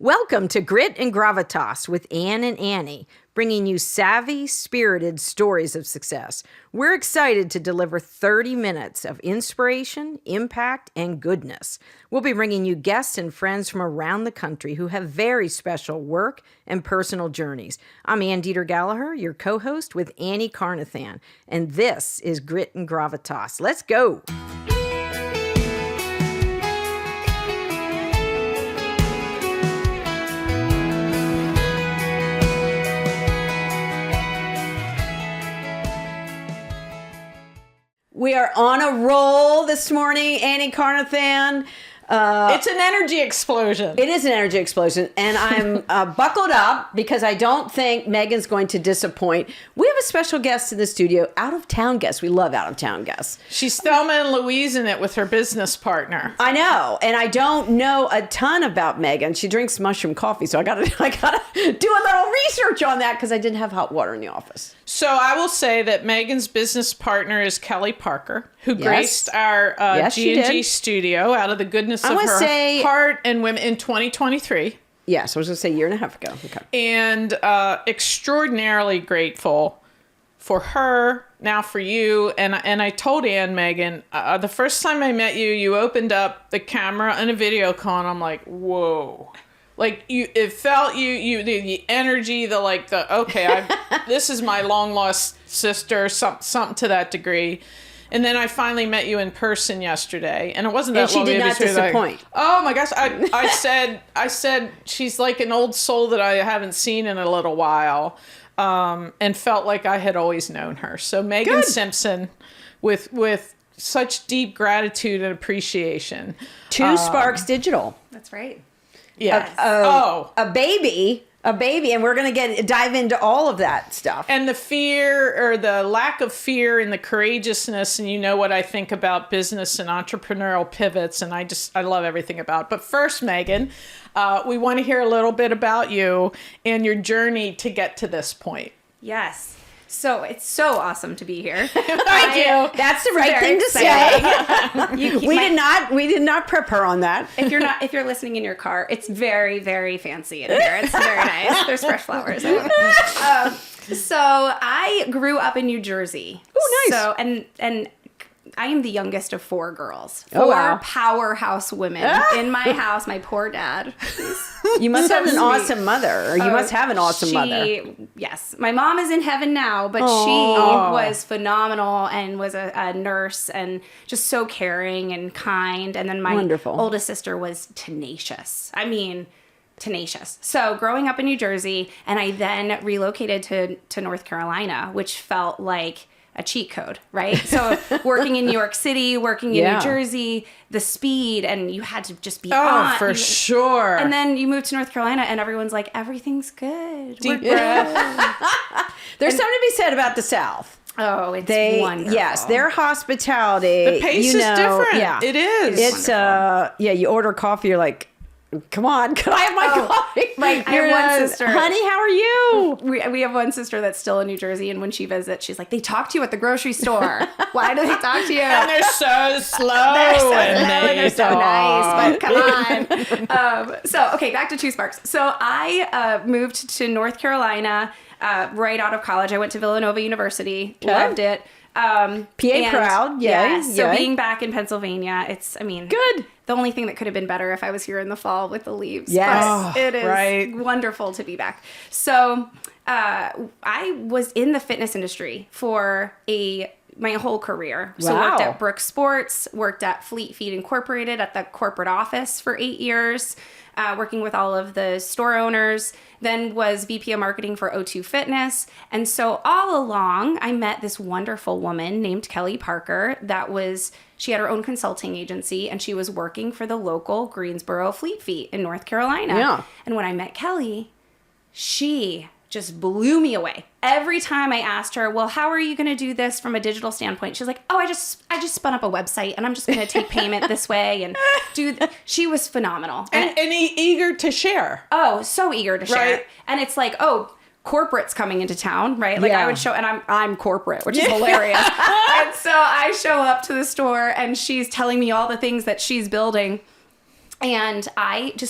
Welcome to Grit and Gravitas with Ann and Annie, bringing you savvy, spirited stories of success. We're excited to deliver 30 minutes of inspiration, impact, and goodness. We'll be bringing you guests and friends from around the country who have very special work and personal journeys. I'm Ann Deeter Gallaher, your co-host with Annie Carnathan, and this is Grit and Gravitas. Let's go! We are on a roll this morning, Annie Carnathan. It's an energy explosion. It is an energy explosion, and I'm buckled up because I don't think Megan's going to disappoint. We have a special guest in the studio, out-of-town guest. We love out-of-town guests. She's Thelma and Louise in it with her business partner. I know, and I don't know a ton about Megan. She drinks mushroom coffee, so I gotta do a little research on that because I didn't have hot water in the office. So I will say that Megan's business partner is Kelly Parker, who graced our G&G studio out of the goodness of her heart and women in 2023. Yes, I was going to say a year and a half ago. Okay. And extraordinarily grateful for her, now for you. And I told Megan, the first time I met you, you opened up the camera and a video call, and I'm like, whoa. Like it felt the energy, this is my long lost sister, something to that degree. And then I finally met you in person yesterday, and it wasn't that long. And she did not disappoint. Oh my gosh! I said she's like an old soul that I haven't seen in a little while, and felt like I had always known her. So Megan Simpson, with such deep gratitude and appreciation. Two Sparks Digital. That's right. Yeah. A baby, and we're going to dive into all of that stuff. And the fear or the lack of fear and the courageousness, and you know what I think about business and entrepreneurial pivots, and I love everything about it. But first, Megan, we want to hear a little bit about you and your journey to get to this point. Yes. So it's so awesome to be here. Thank you. That's the right thing to say. We did not prep her on that. If you're listening in your car, it's very, very fancy in here. It's very nice. There's fresh flowers. So I grew up in New Jersey. Oh, nice. So and I am the youngest of four girls. Wow. Powerhouse women in my house. My poor dad. You must have an awesome mother, or you must have an awesome mother. Yes. My mom is in heaven now, but she was phenomenal and was a nurse and just so caring and kind. And then my oldest sister was tenacious. I mean, tenacious. So growing up in New Jersey, and I then relocated to North Carolina, which felt like a cheat code, right? So working in New York City, working in New Jersey, the speed, and you had to just be on. Oh, for sure. And then you move to North Carolina and everyone's like, everything's good. Deep breath. There's something to be said about the South. Oh, it's wonderful. Yes, their hospitality. The pace is different. Yeah. It is. It's you order coffee, you're like, come on, can I have my coffee? Like, I have one sister. Honey, how are you? We have one sister that's still in New Jersey, and when she visits, she's like, they talk to you at the grocery store. Why do they talk to you? And they're so slow. They're so nice, but come on. Okay, back to Two Sparks. So I moved to North Carolina right out of college. I went to Villanova University. Okay. Loved it. PA proud. Yes. So being back in Pennsylvania, good. The only thing that could have been better if I was here in the fall with the leaves. Yes. But it is wonderful to be back. So I was in the fitness industry for my whole career. So worked at Brooks Sports, worked at Fleet Feet Incorporated at the corporate office for 8 years, working with all of the store owners, then was VP of marketing for O2 Fitness. And so all along, I met this wonderful woman named Kelly Parker she had her own consulting agency, and she was working for the local Greensboro Fleet Feet in North Carolina. Yeah. And when I met Kelly, she just blew me away. Every time I asked her, well, how are you going to do this from a digital standpoint? She's like, I just spun up a website and I'm just going to take payment this way and she was phenomenal. And eager to share. Oh, so eager to share. And it's like, corporate's coming into town, right? Like I would show, and I'm corporate, which is hilarious. And so I show up to the store and she's telling me all the things that she's building. And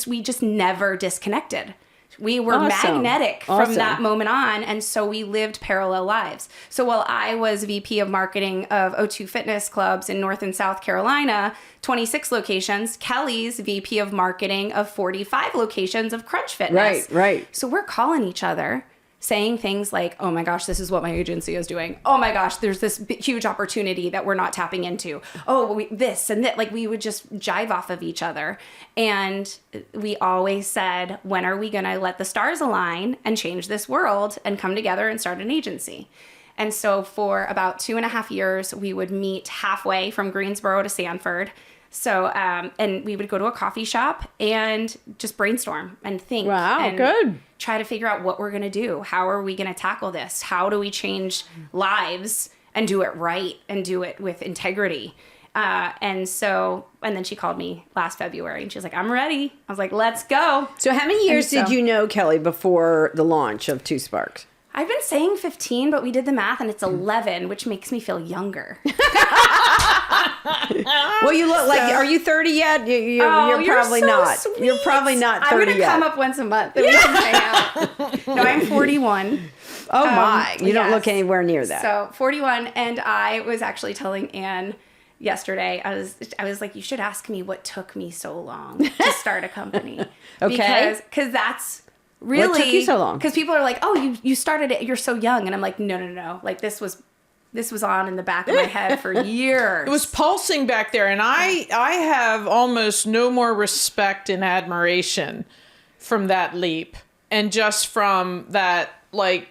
we just never disconnected. We were Awesome. magnetic Awesome. from that moment on. And so we lived parallel lives. So while I was VP of marketing of O2 Fitness Clubs in North and South Carolina, 26 locations, Kelly's VP of marketing of 45 locations of Crunch Fitness. Right. So we're calling each other, saying things like, oh my gosh, this is what my agency is doing. Oh my gosh, there's this huge opportunity that we're not tapping into. Oh, this and that. Like, we would just jive off of each other. And we always said, when are we going to let the stars align and change this world and come together and start an agency? And so for about 2.5 years, we would meet halfway from Greensboro to Sanford. So, and we would go to a coffee shop and just brainstorm and think. Wow, and good. Try to figure out what we're going to do. How are we going to tackle this? How do we change lives and do it right and do it with integrity? And then she called me last February and she was like, I'm ready. I was like, let's go. So how many years did you know Kelly before the launch of Two Sparks? I've been saying 15, but we did the math and it's 11, which makes me feel younger. Well, you look like, are you 30 yet? You're probably so not. Sweet. You're probably not 30 I'm going to yet. come up once a month and we can hang out. No, I'm 41. Oh my, you don't yes. look anywhere near that. So 41, and I was actually telling Anne yesterday, I was like, you should ask me what took me so long to start a company. Okay. Because that's really... What took you so long? Because people are like, oh, you started it, you're so young. And I'm like, no. Like, this was on in the back of my head for years. It was pulsing back there, and I have almost no more respect and admiration from that leap, and just from that, like,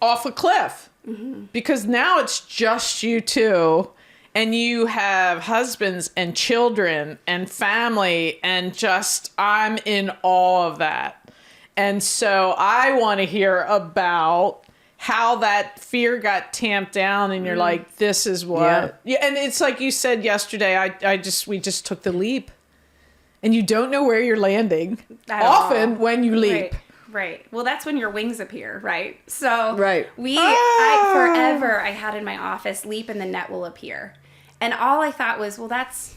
off a cliff. Mm-hmm. Because now it's just you two, and you have husbands and children and family, and just, I'm in awe of that. And so I want to hear about how that fear got tamped down, and you're like, this is what, yeah. And it's like you said yesterday, we just took the leap, and you don't know where you're landing often when you leap. Right. Well, that's when your wings appear, right? So right. Forever I had in my office, leap and the net will appear. And all I thought was, well, that's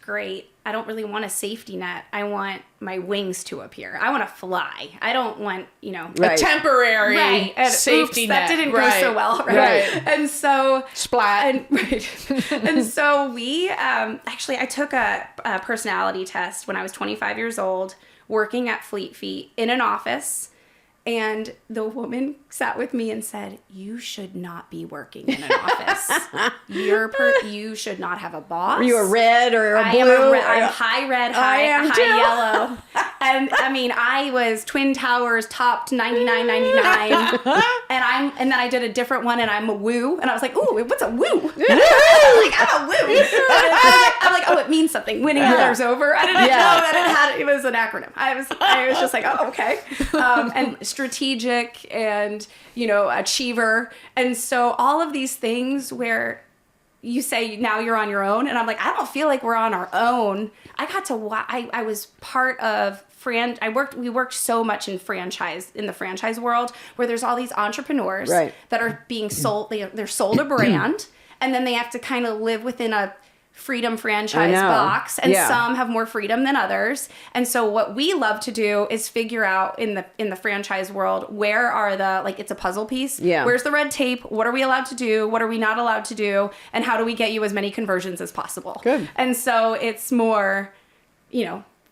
great. I don't really want a safety net. I want my wings to appear. I want to fly. I don't want, a temporary safety net. That didn't go so well, right? And so splat. And so we actually, I took a personality test when I was 25 years old, working at Fleet Feet in an office. And the woman sat with me and said, you should not be working in an office. You should not have a boss. Are you a red or a blue? I'm high red, high yellow. And I mean, I was Twin Towers topped $99.99. And then I did a different one and I'm a woo. And I was like, ooh, what's a woo? I'm a woo. I'm like, oh, it means something. Winning others over. I didn't know that it was an acronym. I was just like, oh, okay. And strategic and, achiever. And so all of these things where you say now you're on your own. And I'm like, I don't feel like we're on our own. I got to, I was part of we worked so much in the franchise world where there's all these entrepreneurs that are being sold. They're sold a brand and then they have to kind of live within a freedom franchise box, and some have more freedom than others. And so what we love to do is figure out in the franchise world, where are it's a puzzle piece. Yeah. Where's the red tape? What are we allowed to do? What are we not allowed to do? And how do we get you as many conversions as possible? Good. And so it's more,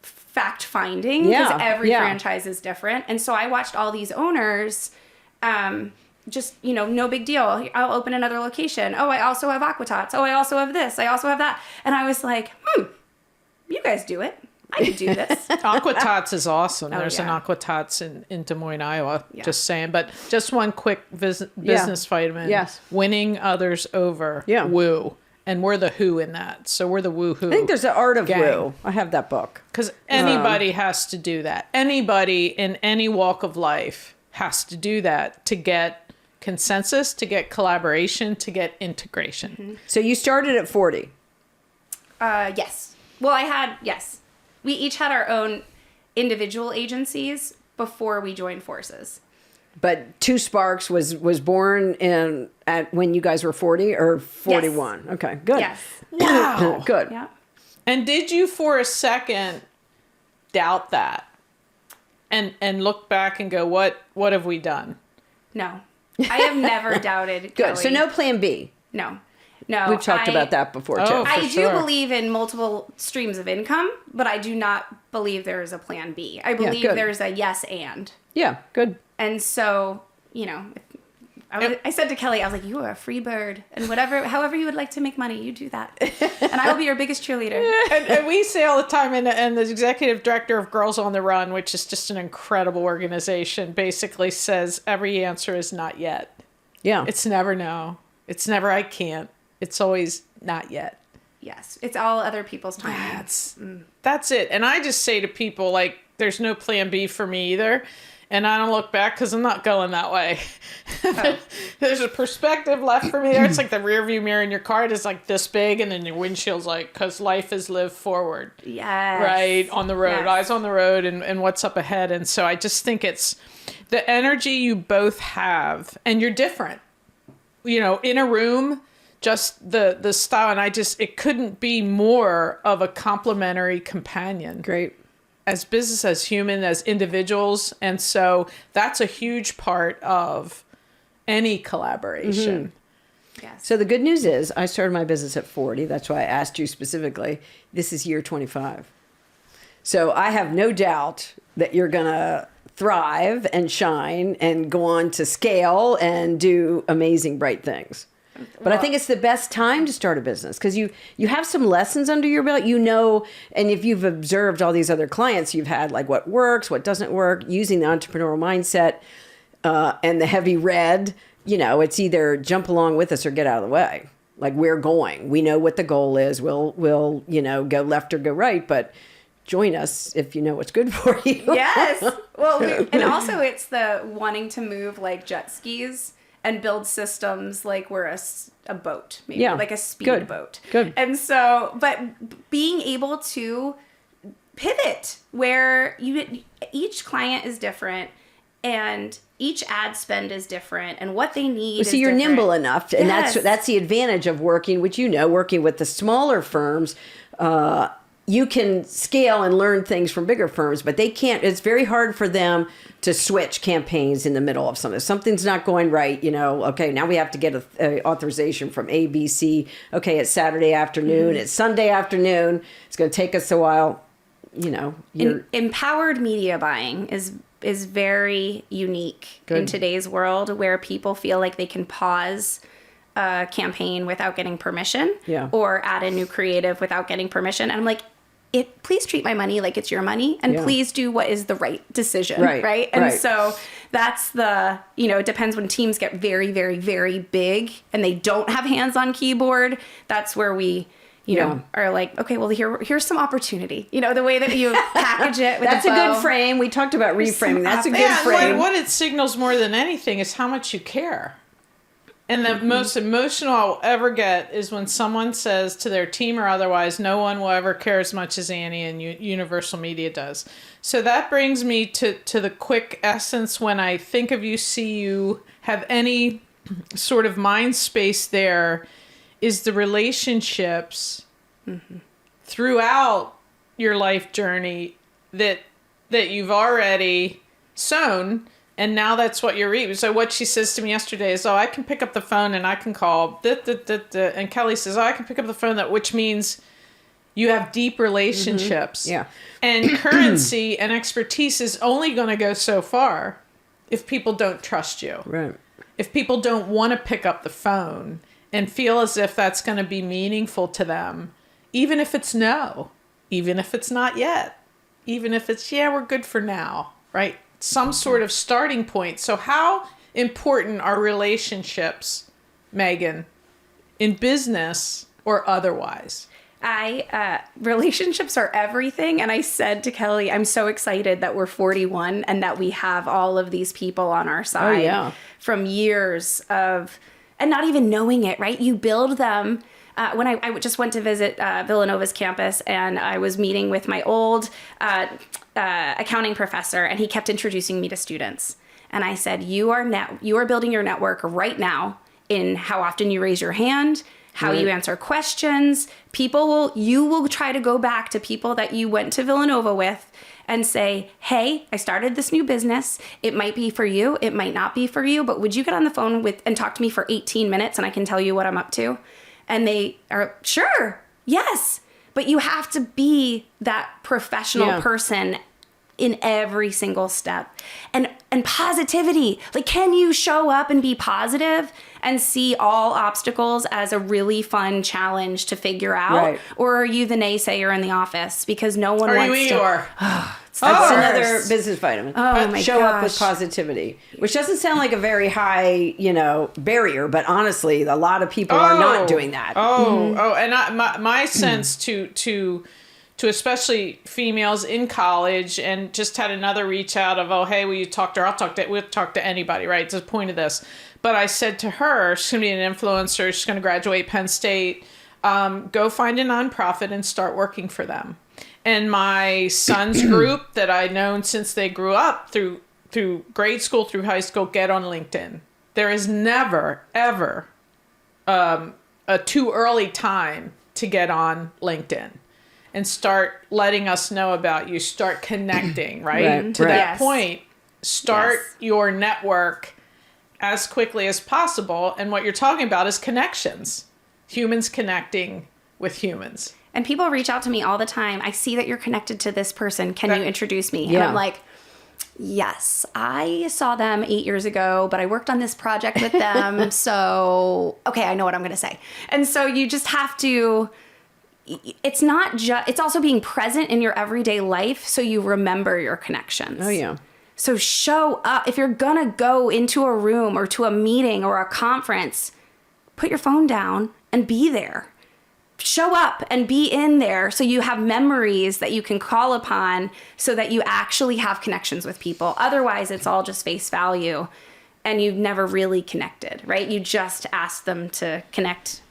fact finding because every franchise is different. And so I watched all these owners, just, no big deal. I'll open another location. Oh, I also have Aquatots. Oh, I also have this. I also have that. And I was like, you guys do it. I could do this. Aquatots is awesome. There's an Aquatots in Des Moines, Iowa. Yeah. Just saying. But just one quick business vitamin. Yes. Winning others over. Yeah. Woo. And we're the who in that. So we're the woo-hoo. I think there's an art of woo. I have that book. Because anybody has to do that. Anybody in any walk of life has to do that to get consensus, to get collaboration, to get integration. Mm-hmm. So you started at 40. Yes. Well, we each had our own individual agencies before we joined forces. But Two Sparks was born when you guys were 40 or 41? Yes. Okay, good. Yes. Wow. Good. Yeah. And did you for a second doubt that and look back and go, what have we done? No. I have never doubted Good. Kelly. So no plan B. No. We've talked about that before, too. Oh, I sure. do believe in multiple streams of income, but I do not believe there is a plan B. I believe good. there's a yes and. Yeah, good. And so, you know, I said to Kelly, I was like, you are a free bird. And however you would like to make money, you do that. And I will be your biggest cheerleader. And we say all the time, and the executive director of Girls on the Run, which is just an incredible organization, basically says every answer is not yet. Yeah. It's never no. It's never I can't. It's always not yet. Yes. It's all other people's time. That's it. And I just say to people, like, there's no plan B for me either. And I don't look back because I'm not going that way. Oh. There's a perspective left for me there. It's like the rear view mirror in your car. It's like this big. And then your windshield's like, because life is lived forward. Yes. Right? On the road. Yes. Eyes on the road and what's up ahead. And so I just think it's the energy you both have. And you're different. You know, in a room, just the style. And it couldn't be more of a complementary companion. Great. As business, as human, as individuals. And so that's a huge part of any collaboration. Mm-hmm. Yes. So the good news is I started my business at 40. That's why I asked you specifically. This is year 25. So I have no doubt that you're going to thrive and shine and go on to scale and do amazing, bright things. But I think it's the best time to start a business because you have some lessons under your belt, you know, and if you've observed all these other clients you've had, like what works, what doesn't work, using the entrepreneurial mindset and the heavy red, you know, it's either jump along with us or get out of the way. Like we're going. We know what the goal is. We'll you know, go left or go right, but join us if you know what's good for you. Yes. Well, and also it's the wanting to move like jet skis and build systems like we're a boat, maybe like a speed boat. Good. And so, but being able to pivot where each client is different and each ad spend is different and what they need. So you're nimble enough, and Yes. that's the advantage of working, which you know, working with the smaller firms. You can scale and learn things from bigger firms, but they can't. It's very hard for them to switch campaigns in the middle of something. If something's not going right, you know, okay, now we have to get a authorization from ABC. Okay, it's Saturday afternoon. It's Sunday afternoon. It's going to take us a while. You know, empowered media buying is very unique in today's world where people feel like they can pause a campaign without getting permission or add a new creative without getting permission. And I'm like, please treat my money like it's your money and please do what is the right decision. Right. And so that's it depends when teams get very, very, very big and they don't have hands on keyboard. That's where we, are like, okay, well, here's some opportunity. You know, the way that you package it with that's a good frame. We talked about reframing. That's a good frame. What it signals more than anything is how much you care. And the most emotional I'll ever get is when someone says to their team or otherwise, no one will ever care as much as Annie and Universal Media does. So that brings me to the quick essence. When I think of you, see you, have any sort of mind space there, is the relationships throughout your life journey that you've already sown. And now that's what you're reading. So what she says to me yesterday is, I can pick up the phone and I can call. And Kelly says, I can pick up the phone, which means you have deep relationships. Yeah. And currency and expertise is only going to go so far if people don't trust you. Right. If people don't want to pick up the phone and feel as if that's going to be meaningful to them, even if it's no, even if it's not yet, even if it's, we're good for now, right? Some sort of starting point. So how important are relationships, Megan, in business or otherwise? Relationships are everything. And I said to Kelly, I'm so excited that we're 41 and that we have all of these people on our side from years of, and not even knowing it, right? You build them. When I just went to visit Villanova's campus and I was meeting with my old accounting professor and he kept introducing me to students. And I said, you are building your network right now in how often you raise your hand, how you answer questions. You will try to go back to people that you went to Villanova with and say, hey, I started this new business. It might be for you. It might not be for you, but would you get on the phone and talk to me for 18 minutes and I can tell you what I'm up to? And they are, sure, yes. But you have to be that professional person in every single step. And positivity, like, can you show up and be positive and see all obstacles as a really fun challenge to figure out? Right. Or are you the naysayer in the office because no one wants to? That's another business vitamin. Oh my Show up with gosh. positivity, which doesn't sound like a very high, barrier, but honestly, a lot of people are not doing that. And my sense to especially females in college, and just had another reach out of, oh, hey, will you talk to her? We'll talk to anybody, right? It's the point of this. But I said to her, she's going to be an influencer. She's going to graduate Penn State. Go find a nonprofit and start working for them. And my son's group that I'd known since they grew up through grade school, through high school, get on LinkedIn. There is never, ever a too early time to get on LinkedIn and start letting us know about you. Start connecting, right? To that point, start your network as quickly as possible. And what you're talking about is connections. Humans connecting with humans. And people reach out to me all the time. I see that you're connected to this person. Can you introduce me? And I'm like, yes, I saw them 8 years ago, but I worked on this project with them. So, okay, I know what I'm going to say. And so you just have to, it's not just, it's also being present in your everyday life so you remember your connections. Oh, yeah. So show up. If you're going to go into a room or to a meeting or a conference, put your phone down and be there. Show up and be in there so you have memories that you can call upon so that you actually have connections with people. Otherwise, it's all just face value and you've never really connected, right? You just asked them to connect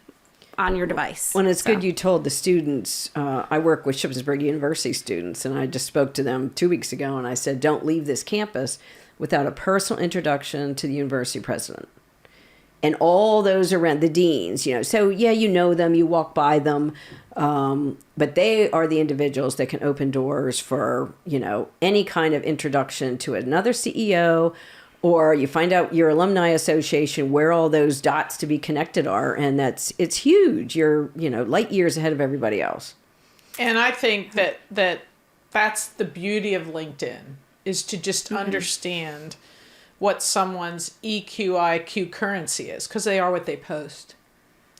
on your device. Well, it's good you told the students. I work with Shippensburg University students, and I just spoke to them 2 weeks ago, and I said, don't leave this campus without a personal introduction to the university president. And all those around, the deans, So, you know them, you walk by them, but they are the individuals that can open doors for, any kind of introduction to another CEO, or you find out your alumni association where all those dots to be connected are, and it's huge. You're, light years ahead of everybody else. And I think that's the beauty of LinkedIn, is to just understand what someone's EQ, IQ currency is, because they are what they post.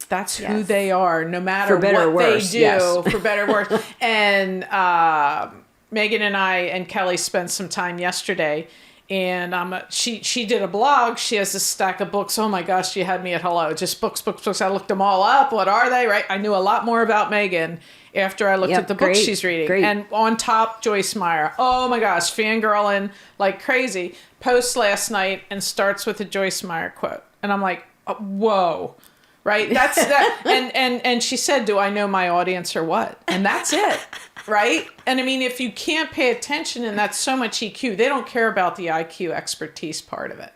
That's who they are, no matter what they do, for better or worse. And Megan and I and Kelly spent some time yesterday, and she did a blog. She has this stack of books. Oh my gosh, she had me at hello. Just books. I looked them all up. What are they, right? I knew a lot more about Megan after I looked at the books she's reading. Great. And on top, Joyce Meyer. Oh my gosh, fangirling like crazy. Posts last night and starts with a Joyce Meyer quote. And I'm like, whoa, right? That's that. And she said, do I know my audience or what? And that's it, right? And I mean, if you can't pay attention, and that's so much EQ, they don't care about the IQ expertise part of it.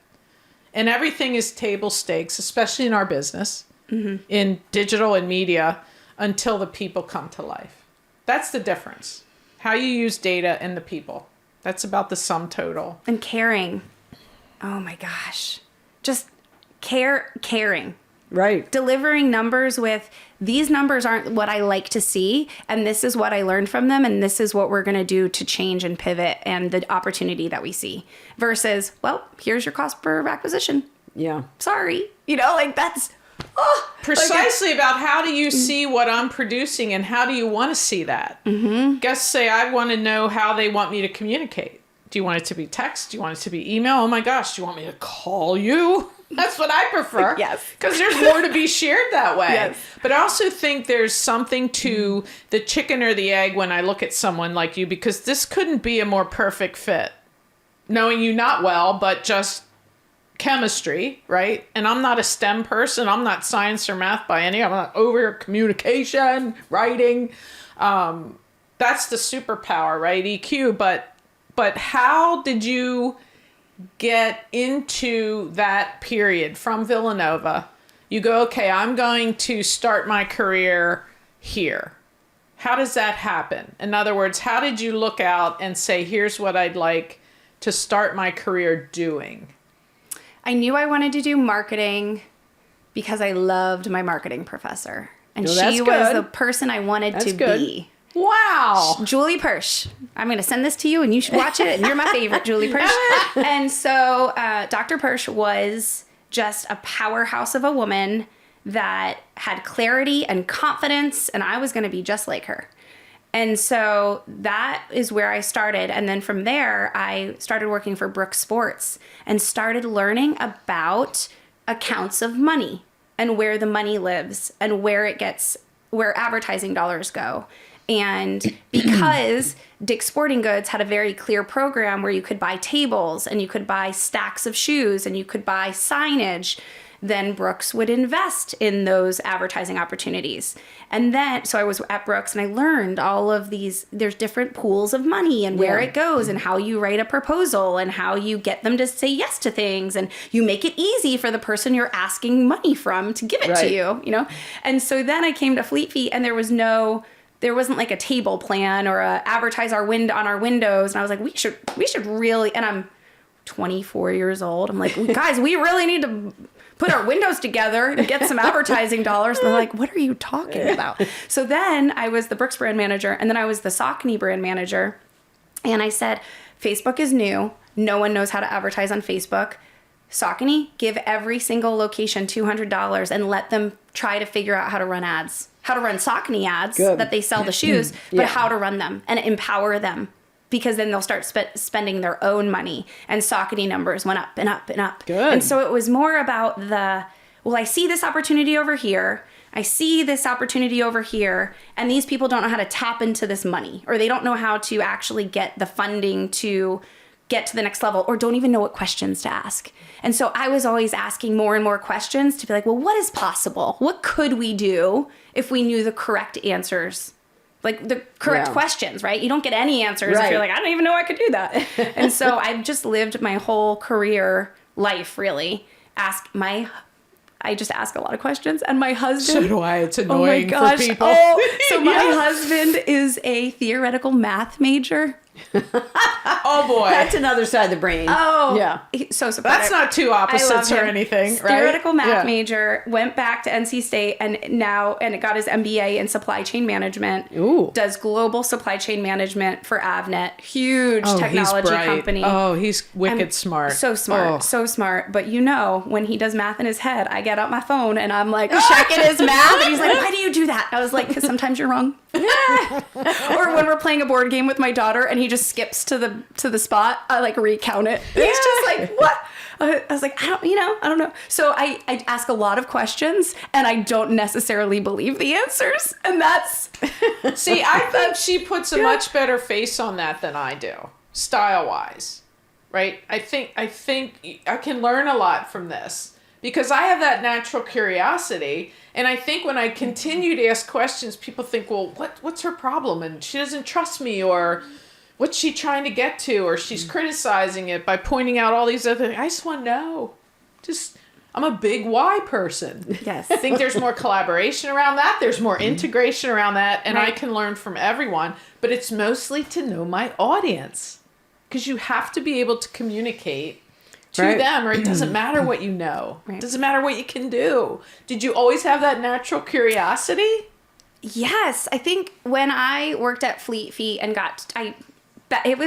And everything is table stakes, especially in our business, in digital and media, until the people come to life. That's the difference. How you use data and the people. That's about the sum total. And caring. Oh my gosh. Just caring. Right. Delivering numbers with, these numbers aren't what I like to see, and this is what I learned from them, and this is what we're going to do to change and pivot and the opportunity that we see. Versus, well, here's your cost per acquisition. Yeah. Sorry. That's... Precisely about how do you see what I'm producing, and how do you want to see that? Guests say, I want to know how they want me to communicate. Do you want it to be text? Do you want it to be email? Oh my gosh, do you want me to call you? That's what I prefer. Yes. Because there's more to be shared that way. Yes. But I also think there's something to the chicken or the egg when I look at someone like you, because this couldn't be a more perfect fit. Knowing you not well, but just chemistry, right? And I'm not a STEM person. I'm not science or math by any. I'm not over communication, writing. That's the superpower, right? EQ. But how did you get into that period from Villanova? You go, okay, I'm going to start my career here. How does that happen? In other words, how did you look out and say, here's what I'd like to start my career doing? I knew I wanted to do marketing because I loved my marketing professor. And she was the person I wanted to be. Wow. Julie Persh. I'm going to send this to you and you should watch it. And you're my favorite, Julie Persh. And so Dr. Persh was just a powerhouse of a woman that had clarity and confidence. And I was going to be just like her. And so that is where I started. And then from there, I started working for Brooks Sports and started learning about accounts of money and where the money lives and where advertising dollars go. And because Dick's Sporting Goods had a very clear program where you could buy tables and you could buy stacks of shoes and you could buy signage, then Brooks would invest in those advertising opportunities. And then, so I was at Brooks and I learned all of these, there's different pools of money and where it goes and how you write a proposal and how you get them to say yes to things. And you make it easy for the person you're asking money from to give it to you, you know? And so then I came to Fleet Feet and there wasn't like a table plan or a advertise on our windows. And I was like, we should really, and I'm 24 years old. I'm like, guys, we really need to put our windows together and get some advertising dollars. And they're like, what are you talking about? So then I was the Brooks brand manager and then I was the Saucony brand manager. And I said, Facebook is new. No one knows how to advertise on Facebook. Saucony, give every single location $200 and let them try to figure out how to run ads, how to run Saucony ads that they sell the shoes, but how to run them and empower them. Because then they'll start spending their own money. And Saucony numbers went up and up and up. Good. And so it was more about I see this opportunity over here. I see this opportunity over here. And these people don't know how to tap into this money. Or they don't know how to actually get the funding to get to the next level. Or don't even know what questions to ask. And so I was always asking more and more questions to be like, well, what is possible? What could we do if we knew the correct answers? Like the correct questions, right? You don't get any answers if you're like, I don't even know I could do that. And so I've just lived my whole career life, really. I just ask a lot of questions. And my husband... So do I. It's annoying for people. So my husband is a theoretical math major. Oh boy. That's another side of the brain. Oh. Yeah. So supportive. That's not two opposites or anything, right? Theoretical math major, went back to NC State and it got his MBA in supply chain management. Ooh. Does global supply chain management for Avnet. Huge technology company. Oh, he's wicked smart. So smart. So smart. But when he does math in his head, I get out my phone and I'm like checking his math and he's like, why do you do that? I was like, because sometimes you're wrong. Or when we're playing a board game with my daughter and he just skips to the spot, I like recount it. He's just like, what? I was like, I don't know. So I ask a lot of questions and I don't necessarily believe the answers. And that's... See, I think she puts a much better face on that than I do, style-wise, right? I think I can learn a lot from this because I have that natural curiosity. And I think when I continue to ask questions, people think, well, what's her problem? And she doesn't trust me, or what's she trying to get to? Or she's criticizing it by pointing out all these other things. I just want to know. I'm a big why person. Yes. I think there's more collaboration around that. There's more integration around that. And I can learn from everyone. But it's mostly to know my audience. Because you have to be able to communicate to them, or it doesn't matter what you know. It doesn't matter what you can do. Did you always have that natural curiosity? Yes. I think when I worked at Fleet Feet and it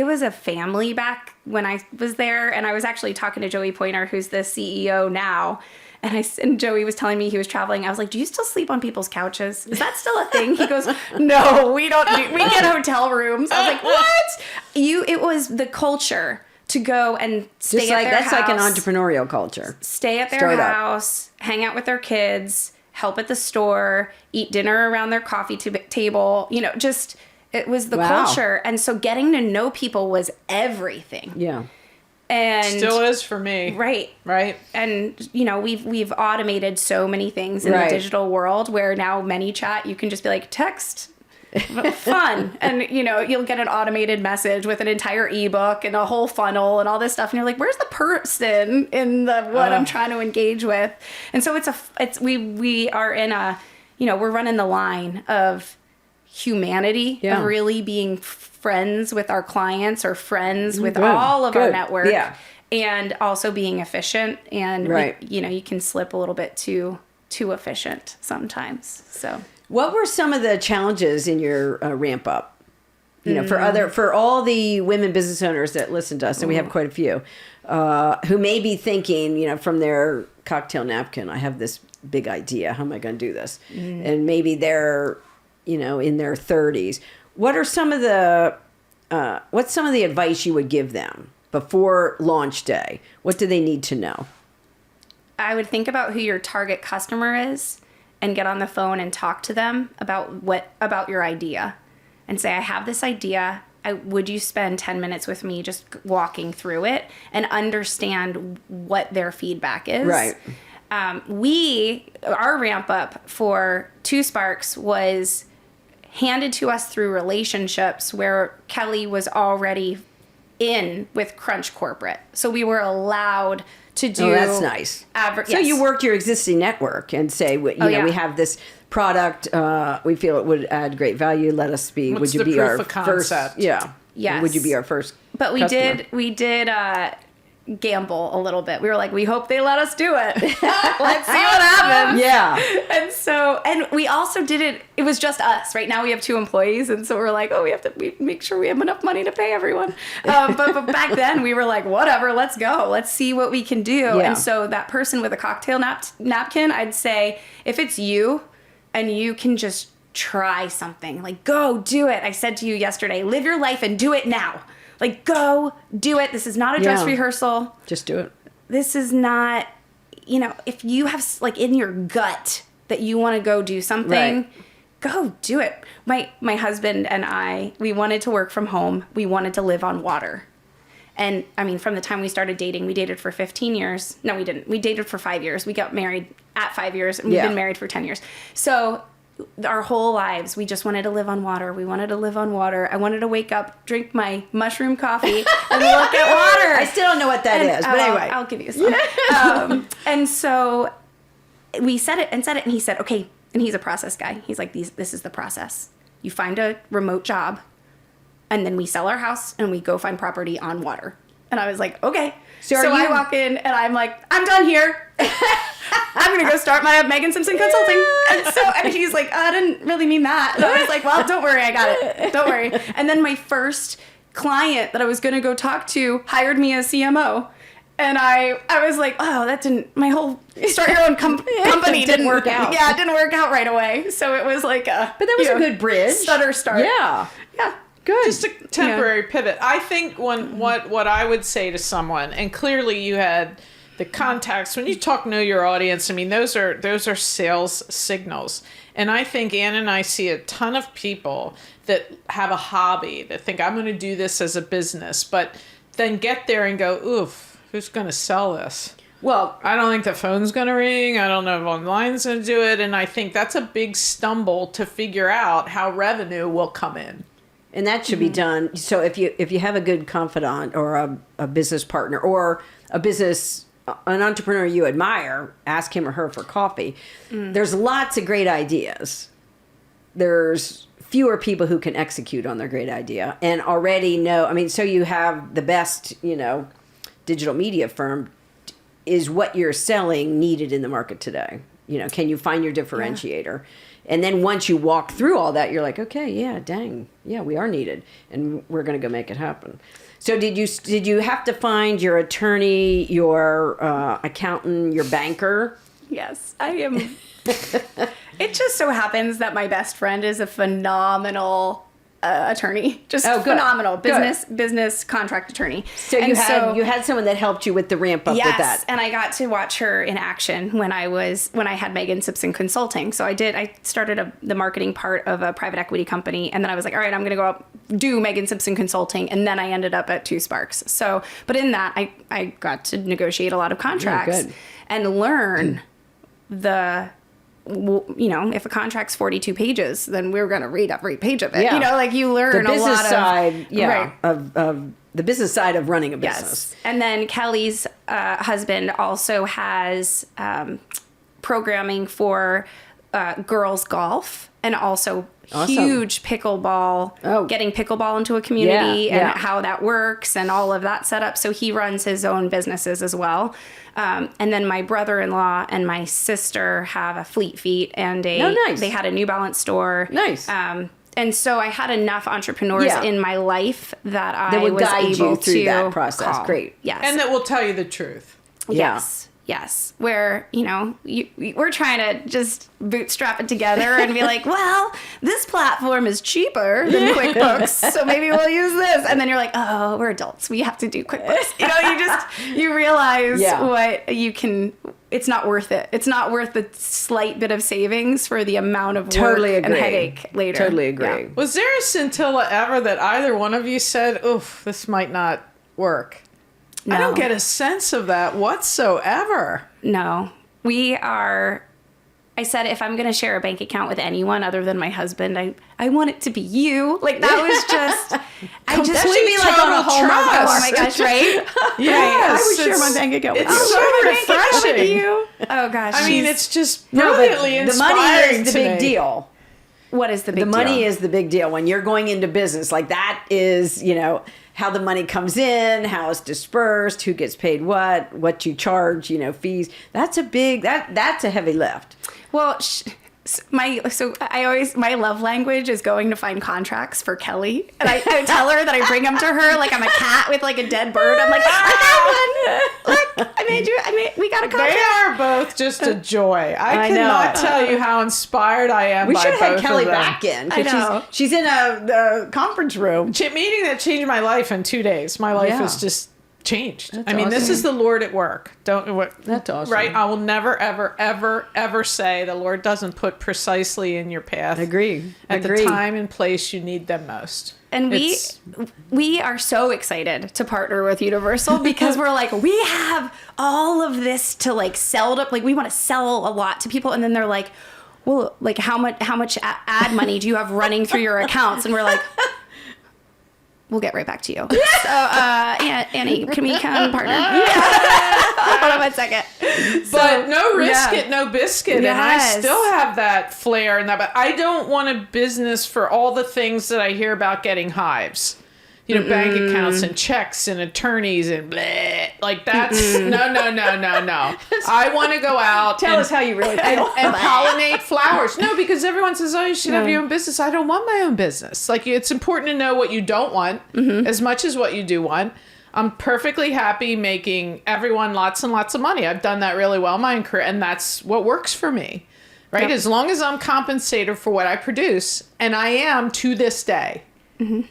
was a family back when I was there, and I was actually talking to Joey Pointer, who's the CEO now, and Joey was telling me he was traveling. I was like, do you still sleep on people's couches? Is that still a thing? He goes, no, we don't. We get hotel rooms. I was like, what? It was the culture to go and stay at their house. That's like an entrepreneurial culture. Stay at their house, hang out with their kids, help at the store, eat dinner around their coffee table. It was the culture. And so getting to know people was everything. Yeah. And still is for me. Right. And we've automated so many things in the digital world where now ManyChat, you can just be like, text. Fun. And you'll get an automated message with an entire ebook and a whole funnel and all this stuff, and you're like, where's the person in what I'm trying to engage with? And so we are in we're running the line of humanity Yeah. of really being friends with our clients or friends with all of our network. Yeah. And also being efficient. And, Right. you can slip a little bit too efficient sometimes. So What were some of the challenges in your ramp up? For all the women business owners that listen to us, and we have quite a few, who may be thinking, from their cocktail napkin, I have this big idea. How am I going to do this? And maybe they're, in their 30s. What's some of the advice you would give them before launch day? What do they need to know? I would think about who your target customer is and get on the phone and talk to them about your idea. And say, I have this idea. Would you spend 10 minutes with me just walking through it and understand what their feedback is? Right. Our ramp up for Two Sparks was handed to us through relationships where Kelly was already in with Crunch Corporate. So we were allowed to do. Oh, that's nice. So you worked your existing network and say, we have this product. We feel it would add great value. Let us be. What's would you the be proof our of concept? first? Yeah. Yes. Would you be our first? But we customer? did gamble a little bit. We were like, we hope they let us do it. Let's see what happens. Yeah. And we also did it. It was just us. Right now we have 2 employees. And so we're like, we make sure we have enough money to pay everyone. But back then we were like, whatever, let's go. Let's see what we can do. Yeah. And so that person with a cocktail napkin, I'd say, if it's you and you can just try something, like go do it. I said to you yesterday, live your life and do it now. Like, go do it. This is not a dress rehearsal. Just do it. This is not, if you have like in your gut that you want to go do something, go do it. My husband and I, we wanted to work from home. We wanted to live on water. And I mean, from the time we started dating, we dated for 15 years. No, we didn't. We dated for 5 years. We got married at 5 years and we've been married for 10 years. So our whole lives, we just wanted to live on water. We wanted to live on water. I wanted to wake up, drink my mushroom coffee, and look at water. I still don't know what that is, but anyway. I'll give you some. And so we said it, and he said, okay, and he's a process guy. He's like, this is the process. You find a remote job, and then we sell our house, and we go find property on water. And I was like, okay. So I walk in, and I'm like, I'm done here. I'm going to go start my Megan Simpson consulting. And he's like, I didn't really mean that. And I was like, well, don't worry. I got it. Don't worry. And then my first client that I was going to go talk to hired me as CMO. And I was like, oh, my whole start your own company didn't work out. Yeah, it didn't work out right away. So it was like but that was a good bridge. Stutter start. Yeah. Yeah. Good. Just a temporary pivot. I think what I would say to someone, and clearly you had the contacts, when you know your audience, I mean, those are sales signals. And I think Ann and I see a ton of people that have a hobby, that think, I'm going to do this as a business, but then get there and go, oof, who's going to sell this? Well, I don't think the phone's going to ring. I don't know if online's going to do it. And I think that's a big stumble to figure out how revenue will come in. And that should be done. So if you have a good confidant or a business partner or an entrepreneur you admire, ask him or her for coffee. There's lots of great ideas. There's fewer people who can execute on their great idea and already know. I mean, so you have the best, digital media firm. Is what you're selling needed in the market today? Can you find your differentiator? Yeah. And then once you walk through all that, you're like, okay, yeah, dang, yeah, we are needed, and we're going to go make it happen. So did you have to find your attorney, your accountant, your banker? Yes, I am. It just so happens that my best friend is a phenomenal attorney, just phenomenal business contract attorney. So you had someone that helped you with the ramp up with that. Yes, and I got to watch her in action when I had Megan Simpson Consulting. So I started the marketing part of a private equity company, and then I was like, all right, I'm going to go out do Megan Simpson Consulting, and then I ended up at Two Sparks. So, but in that, I got to negotiate a lot of contracts and learn if a contract's 42 pages, then we're going to read every page of it. Yeah. You learn a lot of the business side of running a business. Yes. And then Kelly's husband also has programming for girls golf and also Awesome. huge pickleball, getting pickleball into a community and how that works and all of that setup. So he runs his own businesses as well. And then my brother-in-law and my sister have a Fleet Feet and they had a New Balance store. Nice. And so I had enough entrepreneurs in my life that I would was guide able you through to that process. call. Great. Yes. And that will tell you the truth. Yes. Yes. Where, we're trying to just bootstrap it together and be like, well, this platform is cheaper than QuickBooks, so maybe we'll use this. And then you're like, oh, we're adults. We have to do QuickBooks. You realize what you can, it's not worth it. It's not worth the slight bit of savings for the amount of work and headache later. Totally agree. Yeah. Was there a scintilla ever that either one of you said, oof, this might not work? No. I don't get a sense of that whatsoever. No. I said, if I'm going to share a bank account with anyone other than my husband, I want it to be you. Like, that was just, That should be like on a Hallmark. Oh my gosh, right? Yes, I would share my bank account with you. It's so refreshing. You. Oh gosh. I mean, it's just brilliantly the money inspiring is the to big me. deal. What is the big deal? The money is the big deal when you're going into business. Like that is, how the money comes in, how it's dispersed, who gets paid what you charge, fees. That's a heavy lift. Well, my love language is going to find contracts for Kelly, and I tell her that I bring them to her like I'm a cat with like a dead bird. I'm like, I got one. Look, we got a contract. They are both just a joy. I cannot tell you how inspired I am. We by should have had both Kelly of them. back in. I know. She's in a conference room. Meeting that changed my life in 2 days. My life has just changed. That's I mean, this awesome. is the Lord at work. That's awesome. Right? I will never, ever, ever, ever say the Lord doesn't put precisely in your path. Agree. At the time and place you need them most. And we are so excited to partner with Universal because we're like, we have all of this to like sell to, like we want to sell a lot to people, and then they're like, well, like how much ad money do you have running through your accounts? And we're like, we'll get right back to you. So, Annie, can we come partner? Hold on 1 second. But no risk it, no biscuit. Yes. And I still have that flair and that. But I don't want a business for all the things that I hear about getting hives. Bank accounts and checks and attorneys and bleh. Like that's no. I want to go out. Tell us how you really feel. And pollinate flowers. No, because everyone says, oh, you should have your own business. I don't want my own business. Like, it's important to know what you don't want as much as what you do want. I'm perfectly happy making everyone lots and lots of money. I've done that really well in my career, and that's what works for me. Right? Yep. As long as I'm compensated for what I produce, and I am to this day.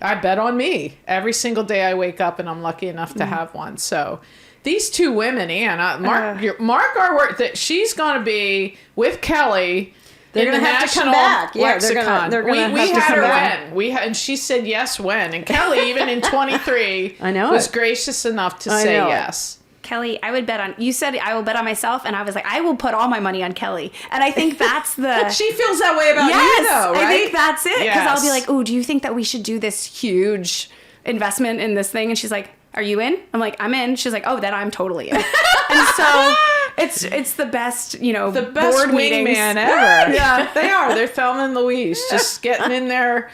I bet on me every single day I wake up, and I'm lucky enough to have one. So these two women, Ann, mark our word that she's going to be with Kelly. They're going to have to come back. Yeah, lexicon. They're going to have we to had come her back. when and she said yes when, and Kelly even in 23 was gracious enough to say yes. Kelly, I would bet on, you said I will bet on myself, and I was like, I will put all my money on Kelly. And I think that's the... She feels that way about you, though, right? I think that's it. Because Yes. I'll be like, oh, do you think that we should do this huge investment in this thing? And she's like, are you in? I'm like, I'm in. She's like, oh, then I'm totally in. And so it's the best, the best board meetings wingman ever. Yeah. They are. They're Thelma and Louise, just getting in their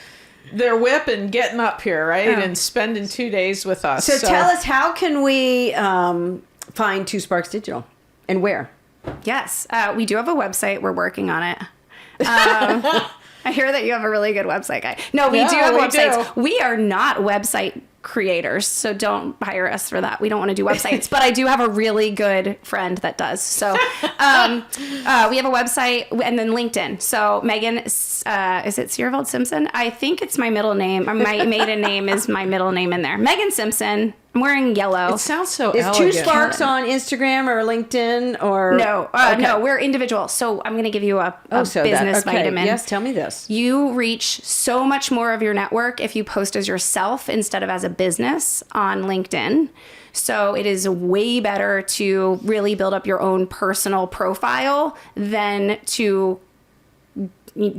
whip and getting up here, right? Yeah. And spending 2 days with us. So tell us, how can we find Two Sparks Digital and where? Yes. We do have a website. We're working on it. I hear that you have a really good website guy. No, we do have websites. We are not website creators, so don't hire us for that. We don't want to do websites, but I do have a really good friend that does. So we have a website and then LinkedIn. So Megan, is it Sierveld Simpson? I think it's my middle name. My maiden name is my middle name in there. Megan Simpson. I'm wearing yellow. It sounds so Is elegant. Two Sparks on Instagram or LinkedIn or? No, no, we're individual. So I'm going to give you a business vitamin. Yes, tell me this. You reach so much more of your network if you post as yourself instead of as a business on LinkedIn. So it is way better to really build up your own personal profile than to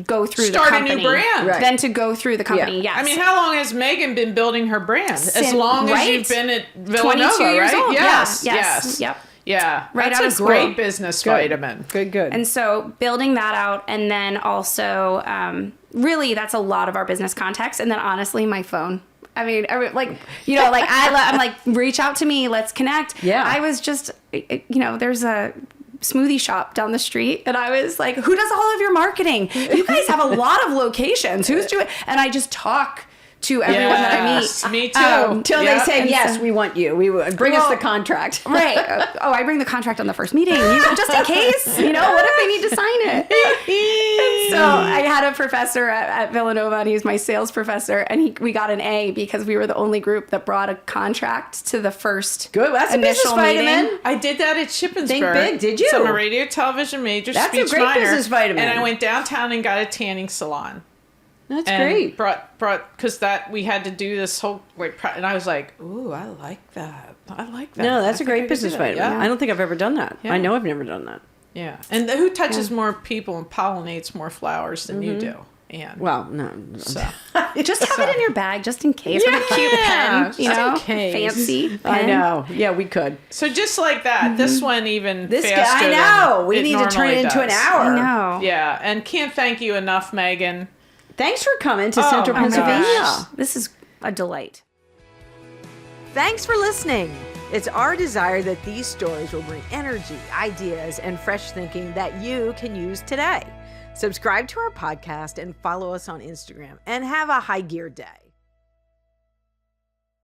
go through the company. Start a new brand. Right. Than to go through the company, Yeah. yes. I mean, how long has Megan been building her brand? As long as you've been at Villanova, 22 years right? old. Yes. Yeah. Yes. Yep. Yeah. Right out That's of a great school. business vitamin. Good. And so building that out, and then also really, that's a lot of our business contacts. And then honestly, my phone. I mean, I'm like, reach out to me. Let's connect. Yeah. I was just, there's a smoothie shop down the street. And I was like, who does all of your marketing? You guys have a lot of locations. Who's doing? And I just talk to everyone that I meet. Me too. Until they say, yes, we want you. We bring us the contract. Right. I bring the contract on the first meeting, just in case, what if they need to sign it? So I had a professor at Villanova, and he was my sales professor, and we got an A because we were the only group that brought a contract to the first Good. That's a business initial vitamin. meeting. I did that at Shippensburg. Think big, did you? So I'm a radio, television major, That's a speech great minor, business vitamin. and I went downtown and got a tanning salon. That's And great. brought because that we had to do this whole and I was like, ooh, I like that. I like that. No, that's I a think I great could business do that. vitamin. Yeah. I don't think I've ever done that. Yeah. I know I've never done that. Yeah, and who touches more people and pollinates more flowers than you do? And Well, no. so Just have it in your bag, just in case. With a cute pen, just in fancy pen. I know. Yeah, we could. so just like that, this one even This faster guy, I know. than We it need to turn normally it into an does. hour. I know. Yeah, and can't thank you enough, Megan. Thanks for coming to Oh, Central my Pennsylvania. gosh. This is a delight. Thanks for listening. It's our desire that these stories will bring energy, ideas, and fresh thinking that you can use today. Subscribe to our podcast and follow us on Instagram, and have a high gear day.